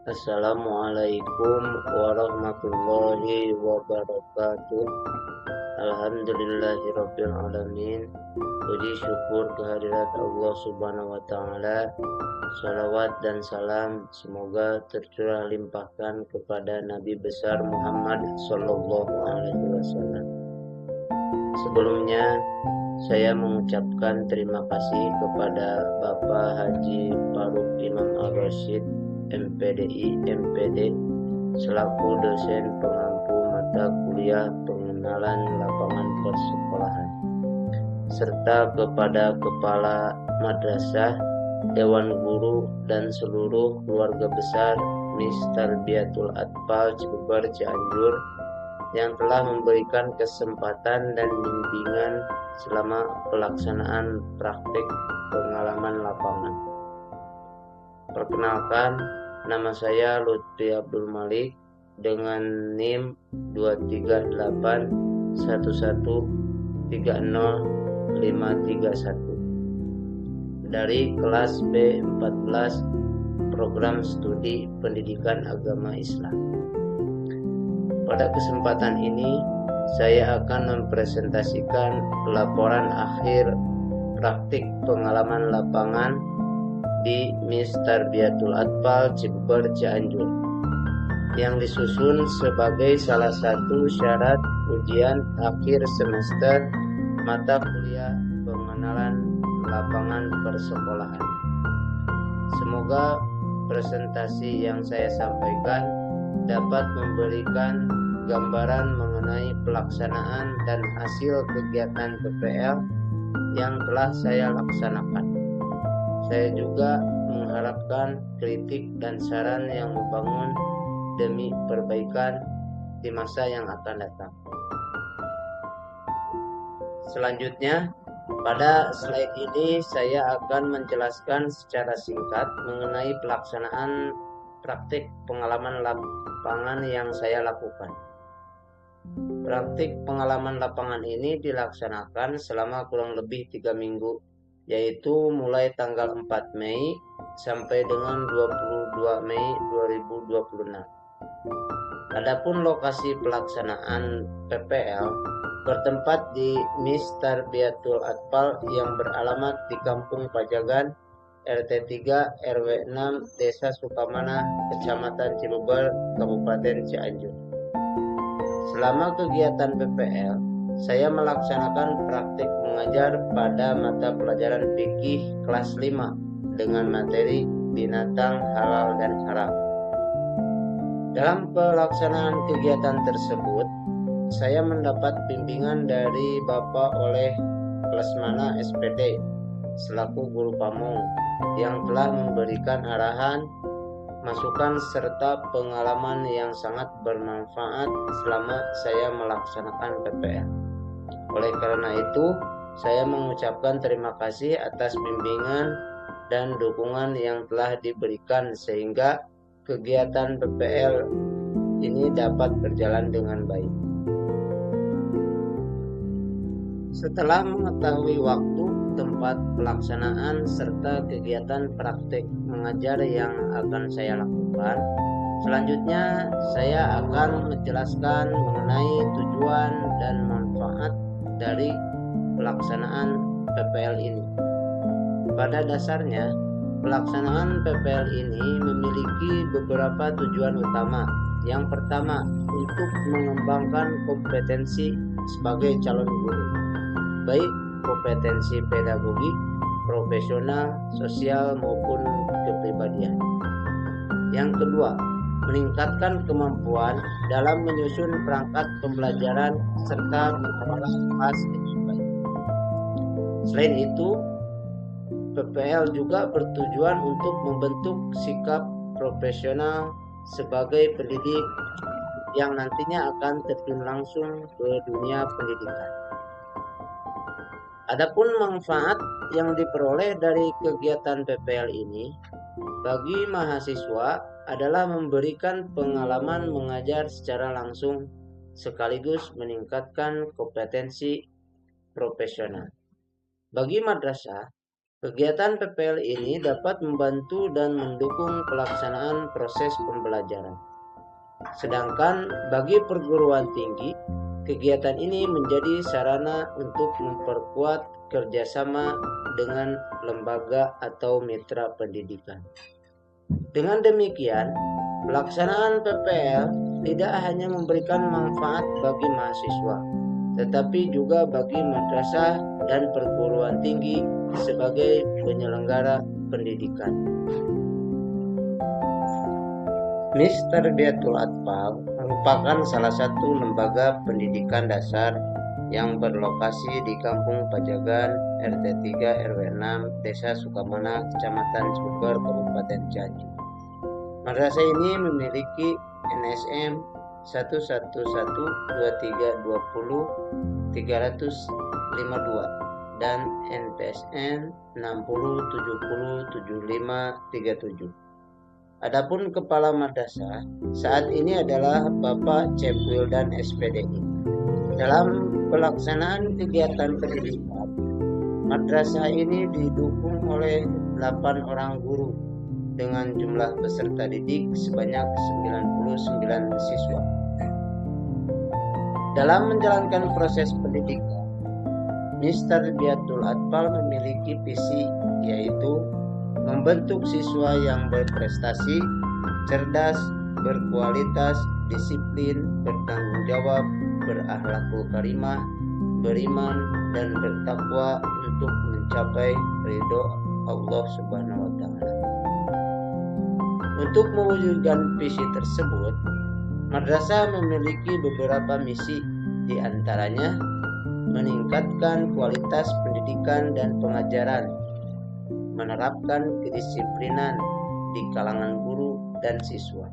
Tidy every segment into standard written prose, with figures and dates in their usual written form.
Assalamualaikum warahmatullahi wabarakatuh. Alhamdulillahirabbil alamin. Puji syukur kehadirat Allah Subhanahu wa taala. Salawat dan salam semoga tercurah limpahkan kepada Nabi besar Muhammad sallallahu alaihi wasallam. Sebelumnya saya mengucapkan terima kasih kepada Bapak Haji Faruk Imam Al-Rasyid MPDI MPD selaku dosen pengampu mata kuliah pengenalan lapangan persekolahan, serta kepada Kepala Madrasah, Dewan Guru, dan seluruh keluarga besar Mister Biatul Atfal Cibeber Cianjur yang telah memberikan kesempatan dan bimbingan selama pelaksanaan praktik pengalaman lapangan. Perkenalkan, nama saya Lutfi Abdul Malik dengan NIM 2381130531531 dari kelas B14 Program Studi Pendidikan Agama Islam. Pada kesempatan ini, saya akan mempresentasikan laporan akhir praktik pengalaman lapangan di Mister Biatul Atfal Cibeber Cianjur yang disusun sebagai salah satu syarat ujian akhir semester mata kuliah pengenalan lapangan persekolahan. Semoga presentasi yang saya sampaikan dapat memberikan gambaran mengenai pelaksanaan dan hasil kegiatan PPL yang telah saya laksanakan. Saya juga mengharapkan kritik dan saran yang membangun demi perbaikan di masa yang akan datang. Selanjutnya, pada slide ini saya akan menjelaskan secara singkat mengenai pelaksanaan praktik pengalaman lapangan yang saya lakukan. Praktik pengalaman lapangan ini dilaksanakan selama kurang lebih 3 minggu, yaitu mulai tanggal 4 Mei sampai dengan 22 Mei 2026. Adapun lokasi pelaksanaan PPL bertempat di Mister Biatul Atfal yang beralamat di Kampung Pajagan, RT 3 RW 6 Desa Sukamana, Kecamatan Cibeber, Kabupaten Cianjur. Selama kegiatan PPL, saya melaksanakan praktik mengajar pada mata pelajaran fikih kelas 5 dengan materi binatang halal dan haram. Dalam pelaksanaan kegiatan tersebut, saya mendapat bimbingan dari Bapak oleh Lesmana SPD selaku guru pamong yang telah memberikan arahan, masukan, serta pengalaman yang sangat bermanfaat selama saya melaksanakan PPL. Oleh karena itu, saya mengucapkan terima kasih atas bimbingan dan dukungan yang telah diberikan sehingga kegiatan PPL ini dapat berjalan dengan baik. Setelah mengetahui waktu, tempat pelaksanaan, serta kegiatan praktik mengajar yang akan saya lakukan, selanjutnya saya akan menjelaskan mengenai tujuan dan manfaat dari pelaksanaan PPL ini. Pada dasarnya, pelaksanaan PPL ini memiliki beberapa tujuan utama. Yang pertama, untuk mengembangkan kompetensi sebagai calon guru, baik kompetensi pedagogik, profesional, sosial, maupun kepribadian. Yang kedua, meningkatkan kemampuan dalam menyusun perangkat pembelajaran serta mengelola kelas dengan baik. Selain itu, PPL juga bertujuan untuk membentuk sikap profesional sebagai pendidik yang nantinya akan terjun langsung ke dunia pendidikan. Adapun manfaat yang diperoleh dari kegiatan PPL ini bagi mahasiswa adalah memberikan pengalaman mengajar secara langsung sekaligus meningkatkan kompetensi profesional. Bagi madrasah, Kegiatan PPL ini dapat membantu dan mendukung pelaksanaan proses pembelajaran. Sedangkan bagi perguruan tinggi, kegiatan ini menjadi sarana untuk memperkuat kerjasama dengan lembaga atau mitra pendidikan. Dengan demikian, pelaksanaan PPL tidak hanya memberikan manfaat bagi mahasiswa, tetapi juga bagi madrasah dan perguruan tinggi sebagai penyelenggara pendidikan. MIS Tarbiyatul Atfal merupakan salah satu lembaga pendidikan dasar yang berlokasi di Kampung Pajagan, RT 3 RW 6, Desa Sukamana, Kecamatan Cibuber, Kabupaten Cianjur. Madrasah ini memiliki NSM 1112320 352 dan NPSN 60707537. Adapun kepala madrasah saat ini adalah Bapak Cepwil dan SPDI. Dalam pelaksanaan kegiatan pendidikan, madrasah ini didukung oleh 8 orang guru dengan jumlah peserta didik sebanyak 99 siswa. Dalam menjalankan proses pendidikan, MIS Tarbiyatul Atfal memiliki visi, yaitu membentuk siswa yang berprestasi, cerdas, berkualitas, disiplin, bertanggung jawab, berakhlakul karimah, beriman, dan bertakwa untuk mencapai ridho Allah Subhanahu wa Ta'ala. Untuk mewujudkan visi tersebut, madrasah memiliki beberapa misi, di antaranya meningkatkan kualitas pendidikan dan pengajaran, menerapkan kedisiplinan di kalangan guru dan siswa,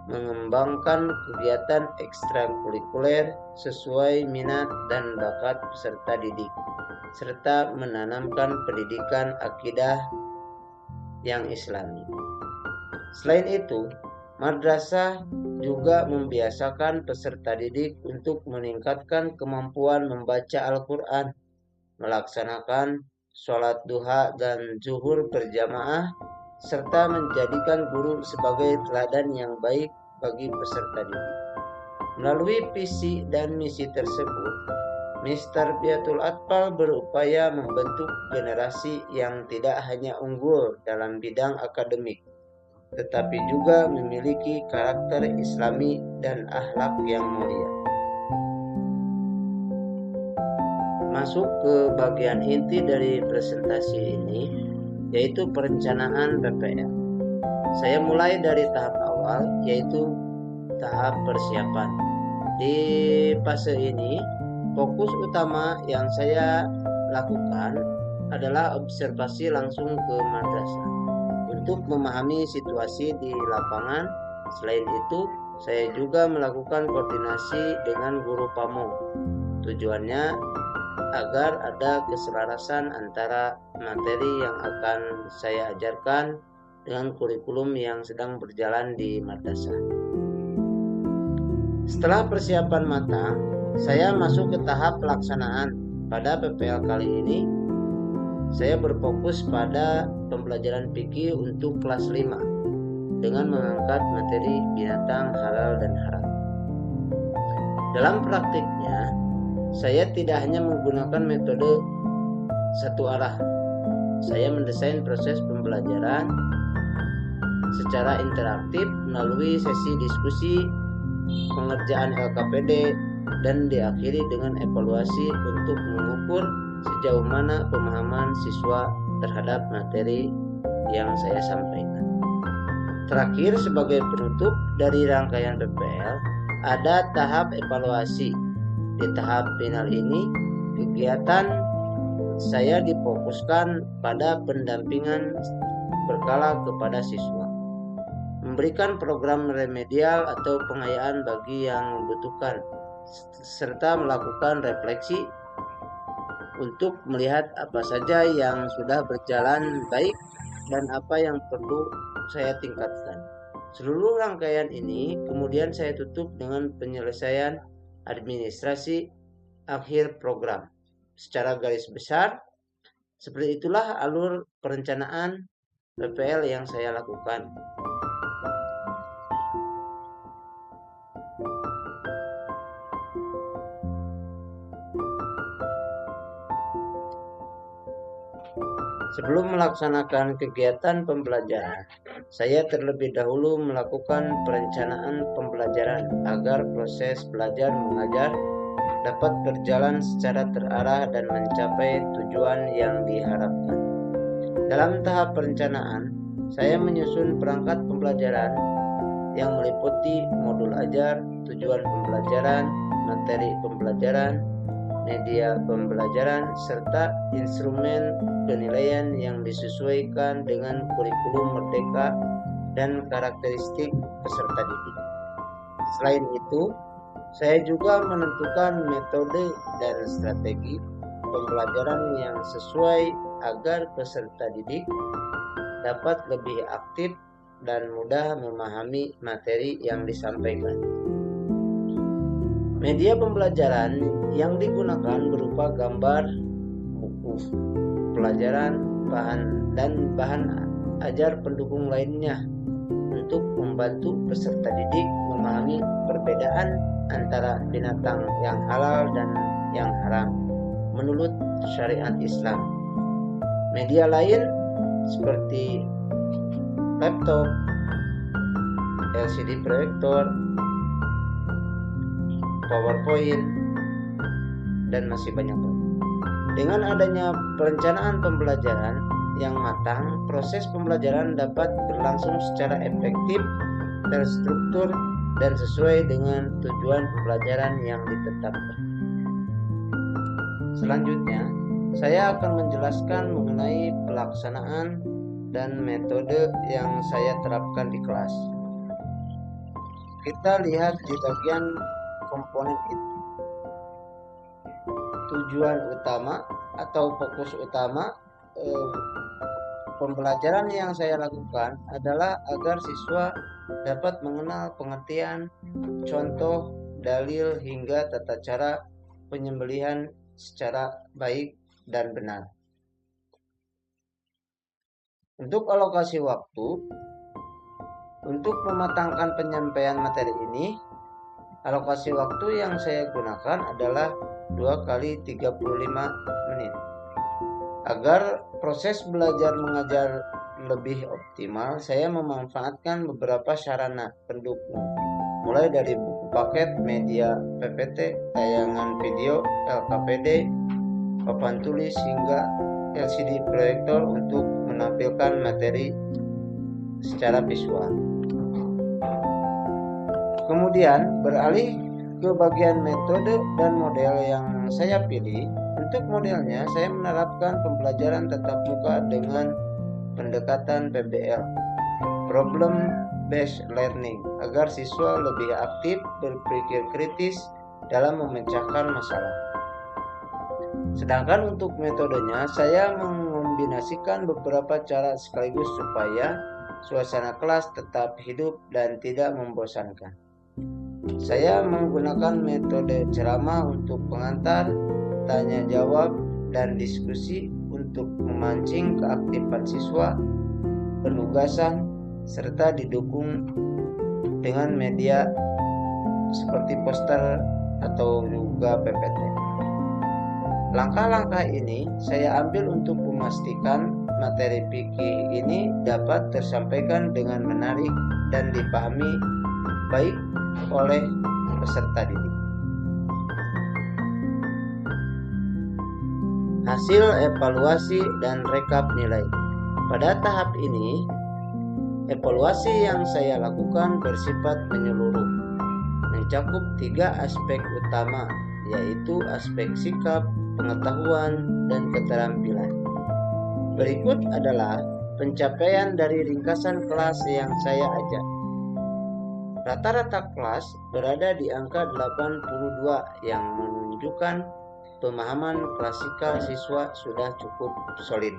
mengembangkan kegiatan ekstrakurikuler sesuai minat dan bakat peserta didik, serta menanamkan pendidikan akidah yang islami. Selain itu, madrasah juga membiasakan peserta didik untuk meningkatkan kemampuan membaca Al-Quran, melaksanakan sholat duha dan zuhur berjamaah, serta menjadikan guru sebagai teladan yang baik bagi peserta didik. Melalui visi dan misi tersebut, MIS Tarbiyatul Atfal berupaya membentuk generasi yang tidak hanya unggul dalam bidang akademik, tetapi juga memiliki karakter islami dan akhlak yang mulia. Masuk ke bagian inti dari presentasi ini, yaitu perencanaan PPL. Saya mulai dari tahap awal, yaitu tahap persiapan. Di fase ini, fokus utama yang saya lakukan adalah observasi langsung ke madrasah untuk memahami situasi di lapangan. Selain itu, saya juga melakukan koordinasi dengan guru pamong. Tujuannya agar ada keselarasan antara materi yang akan saya ajarkan dengan kurikulum yang sedang berjalan di madrasah. Setelah persiapan matang, saya masuk ke tahap pelaksanaan. Pada PPL kali ini, saya berfokus pada pembelajaran fikih untuk kelas 5 dengan mengangkat materi binatang halal dan haram. Dalam praktiknya, saya tidak hanya menggunakan metode satu arah. Saya mendesain proses pembelajaran secara interaktif melalui sesi diskusi, pengerjaan LKPD, dan diakhiri dengan evaluasi untuk mengukur sejauh mana pemahaman siswa terhadap materi yang saya sampaikan. Terakhir, sebagai penutup dari rangkaian PPL, ada tahap evaluasi. Di tahap final ini, kegiatan saya difokuskan pada pendampingan berkala kepada siswa, memberikan program remedial atau pengayaan bagi yang membutuhkan, serta melakukan refleksi untuk melihat apa saja yang sudah berjalan baik dan apa yang perlu saya tingkatkan. Seluruh rangkaian ini kemudian saya tutup dengan penyelesaian administrasi akhir program. Secara garis besar, Seperti itulah alur perencanaan PPL yang saya lakukan. Sebelum melaksanakan kegiatan pembelajaran, saya terlebih dahulu melakukan perencanaan pembelajaran agar proses belajar mengajar dapat berjalan secara terarah dan mencapai tujuan yang diharapkan. Dalam tahap perencanaan, saya menyusun perangkat pembelajaran yang meliputi modul ajar, tujuan pembelajaran, materi pembelajaran, media pembelajaran, serta instrumen penilaian yang disesuaikan dengan kurikulum Merdeka dan karakteristik peserta didik. Selain itu, saya juga menentukan metode dan strategi pembelajaran yang sesuai agar peserta didik dapat lebih aktif dan mudah memahami materi yang disampaikan. Media pembelajaran yang digunakan berupa gambar, buku pelajaran, bahan ajar pendukung lainnya untuk membantu peserta didik memahami perbedaan antara binatang yang halal dan yang haram menurut syariat Islam. Media lain seperti laptop, LCD proyektor, PowerPoint, dan masih banyak lagi. Dengan adanya perencanaan pembelajaran yang matang, proses pembelajaran dapat berlangsung secara efektif, terstruktur, dan sesuai dengan tujuan pembelajaran yang ditetapkan. Selanjutnya, saya akan menjelaskan mengenai pelaksanaan dan metode yang saya terapkan di kelas. Kita lihat di bagian komponen itu. Tujuan utama atau fokus utama pembelajaran yang saya lakukan adalah agar siswa dapat mengenal pengertian, contoh, dalil, hingga tata cara penyembelihan secara baik dan benar. Untuk alokasi waktu, untuk mematangkan penyampaian materi ini, alokasi waktu yang saya gunakan adalah 2 kali 35 menit. Agar proses belajar mengajar lebih optimal, saya memanfaatkan beberapa sarana pendukung, mulai dari buku paket, media PPT, tayangan video, LKPD, papan tulis, hingga LCD proyektor untuk menampilkan materi secara visual. Kemudian beralih ke bagian metode dan model yang saya pilih. Untuk modelnya, saya menerapkan pembelajaran tatap muka dengan pendekatan PBL, Problem Based Learning, agar siswa lebih aktif berpikir kritis dalam memecahkan masalah. Sedangkan untuk metodenya, saya mengombinasikan beberapa cara sekaligus supaya suasana kelas tetap hidup dan tidak membosankan. Saya menggunakan metode ceramah untuk pengantar, tanya jawab, dan diskusi untuk memancing keaktifan siswa, penugasan, serta didukung dengan media seperti poster atau juga PPT. Langkah-langkah ini saya ambil untuk memastikan materi fikih ini dapat tersampaikan dengan menarik dan dipahami baik oleh peserta didik. Hasil evaluasi dan rekap nilai. Pada tahap ini, evaluasi yang saya lakukan bersifat menyeluruh, mencakup 3 aspek utama, yaitu aspek sikap, pengetahuan, dan keterampilan. Berikut adalah pencapaian dari ringkasan kelas yang saya ajak. Rata-rata kelas berada di angka 82 yang menunjukkan pemahaman klasikal siswa sudah cukup solid.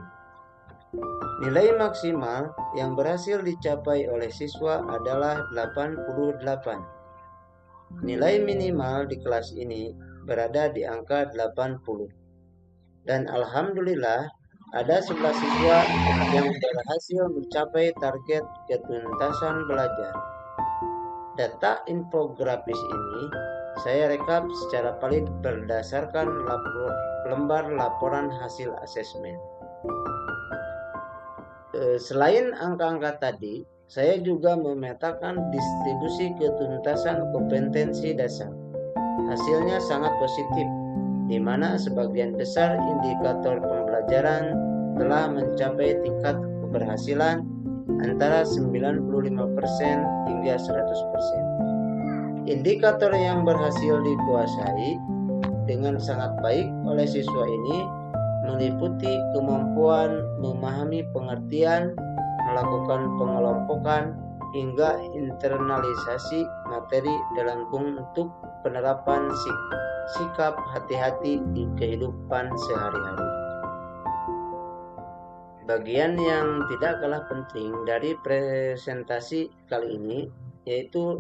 Nilai maksimal yang berhasil dicapai oleh siswa adalah 88. Nilai minimal di kelas ini berada di angka 80. Dan alhamdulillah ada 11 siswa yang berhasil mencapai target ketuntasan belajar. Data infografis ini saya rekap secara valid berdasarkan lembar laporan hasil asesmen. Selain angka-angka tadi, saya juga memetakan distribusi ketuntasan kompetensi dasar. Hasilnya sangat positif, di mana sebagian besar indikator pembelajaran telah mencapai tingkat keberhasilan antara 95% hingga 100%. Indikator yang berhasil dikuasai dengan sangat baik oleh siswa ini meliputi kemampuan memahami pengertian, melakukan pengelompokan, hingga internalisasi materi dalam bentuk penerapan sikap hati-hati di kehidupan sehari-hari. Bagian yang tidak kalah penting dari presentasi kali ini yaitu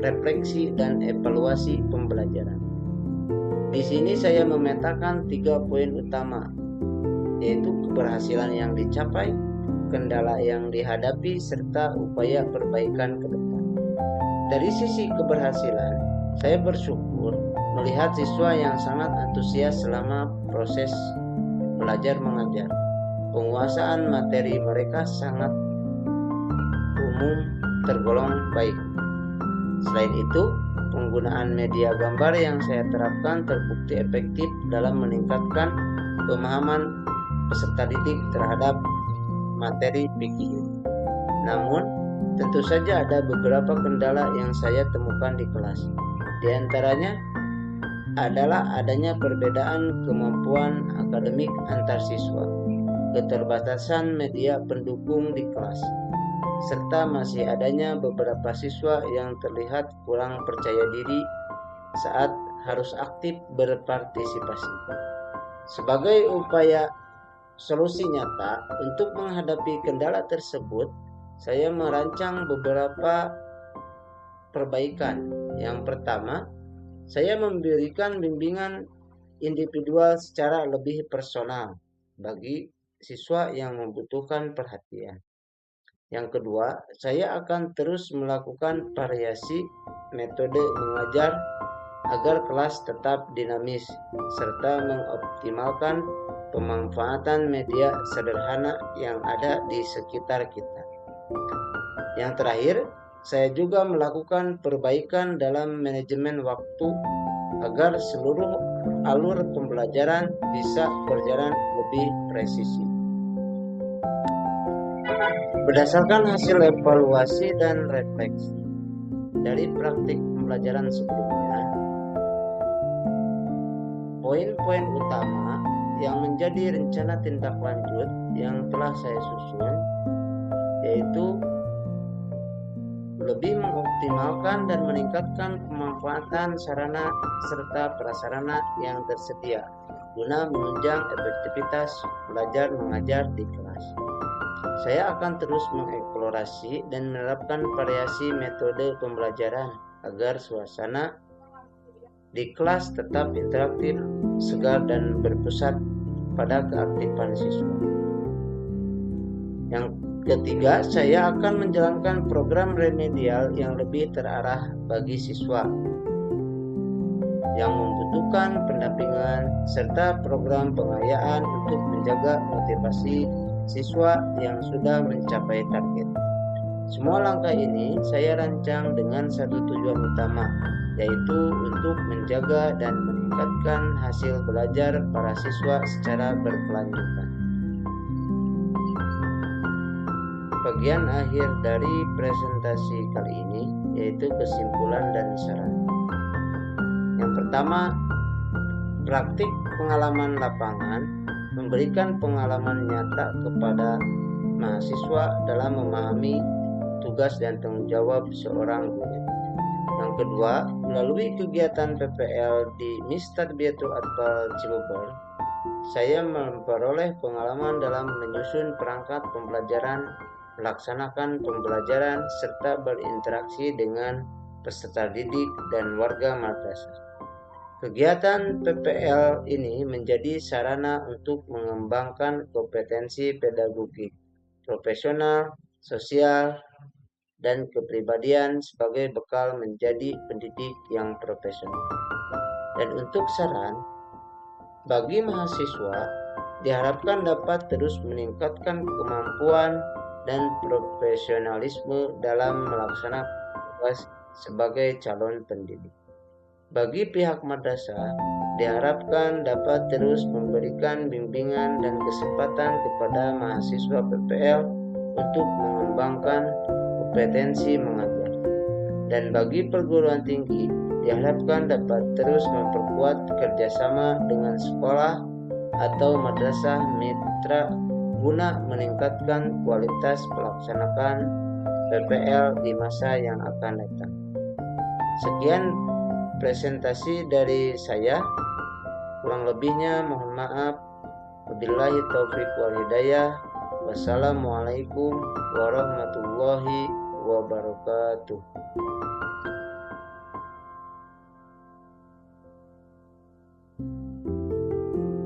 refleksi dan evaluasi pembelajaran. Di sini saya memetakan 3 poin utama, yaitu keberhasilan yang dicapai, kendala yang dihadapi, serta upaya perbaikan ke depan. Dari sisi keberhasilan, saya bersyukur melihat siswa yang sangat antusias selama proses belajar mengajar. Penguasaan materi mereka sangat umum tergolong baik. Selain itu, penggunaan media gambar yang saya terapkan terbukti efektif dalam meningkatkan pemahaman peserta didik terhadap materi PKU. Namun, tentu saja ada beberapa kendala yang saya temukan di kelas. Di antaranya adalah adanya perbedaan kemampuan akademik antar siswa, keterbatasan media pendukung di kelas, serta masih adanya beberapa siswa yang terlihat kurang percaya diri saat harus aktif berpartisipasi. Sebagai upaya solusi nyata untuk menghadapi kendala tersebut, saya merancang beberapa perbaikan. Yang pertama, saya memberikan bimbingan individual secara lebih personal bagi siswa yang membutuhkan perhatian. Yang kedua, saya akan terus melakukan variasi metode mengajar agar kelas tetap dinamis, serta mengoptimalkan pemanfaatan media sederhana yang ada di sekitar kita. Yang terakhir, saya juga melakukan perbaikan dalam manajemen waktu agar seluruh alur pembelajaran bisa berjalan lebih presisi. Berdasarkan hasil evaluasi dan refleksi dari praktik pembelajaran sebelumnya, poin-poin utama yang menjadi rencana tindak lanjut yang telah saya susun yaitu lebih mengoptimalkan dan meningkatkan pemanfaatan sarana serta prasarana yang tersedia guna menunjang efektivitas belajar mengajar di kelas. Saya akan terus mengeksplorasi dan menerapkan variasi metode pembelajaran agar suasana di kelas tetap interaktif, segar, dan berpusat pada keaktifan siswa. Yang ketiga, saya akan menjalankan program remedial yang lebih terarah bagi siswa yang membutuhkan pendampingan serta program pengayaan untuk menjaga motivasi siswa yang sudah mencapai target. Semua langkah ini saya rancang dengan satu tujuan utama, yaitu untuk menjaga dan meningkatkan hasil belajar para siswa secara berkelanjutan. Bagian akhir dari presentasi kali ini yaitu kesimpulan dan saran. Yang pertama, praktik pengalaman lapangan memberikan pengalaman nyata kepada mahasiswa dalam memahami tugas dan tanggung jawab seorang guru. Yang kedua, melalui kegiatan PPL di Mistarbiyatul Atfal Cibubur, saya memperoleh pengalaman dalam menyusun perangkat pembelajaran, melaksanakan pembelajaran, serta berinteraksi dengan peserta didik dan warga madrasah. Kegiatan PPL ini menjadi sarana untuk mengembangkan kompetensi pedagogik, profesional, sosial, dan kepribadian sebagai bekal menjadi pendidik yang profesional. Dan untuk saran, bagi mahasiswa diharapkan dapat terus meningkatkan kemampuan dan profesionalisme dalam melaksanakan tugas sebagai calon pendidik. Bagi pihak madrasah, diharapkan dapat terus memberikan bimbingan dan kesempatan kepada mahasiswa PPL untuk mengembangkan kompetensi mengajar. Dan bagi perguruan tinggi, diharapkan dapat terus memperkuat kerjasama dengan sekolah atau madrasah mitra guna meningkatkan kualitas pelaksanaan PPL di masa yang akan datang. Sekian presentasi dari saya, kurang lebihnya mohon maaf. Wabillahi taufiq wal hidayah. Wassalamualaikum warahmatullahi wabarakatuh.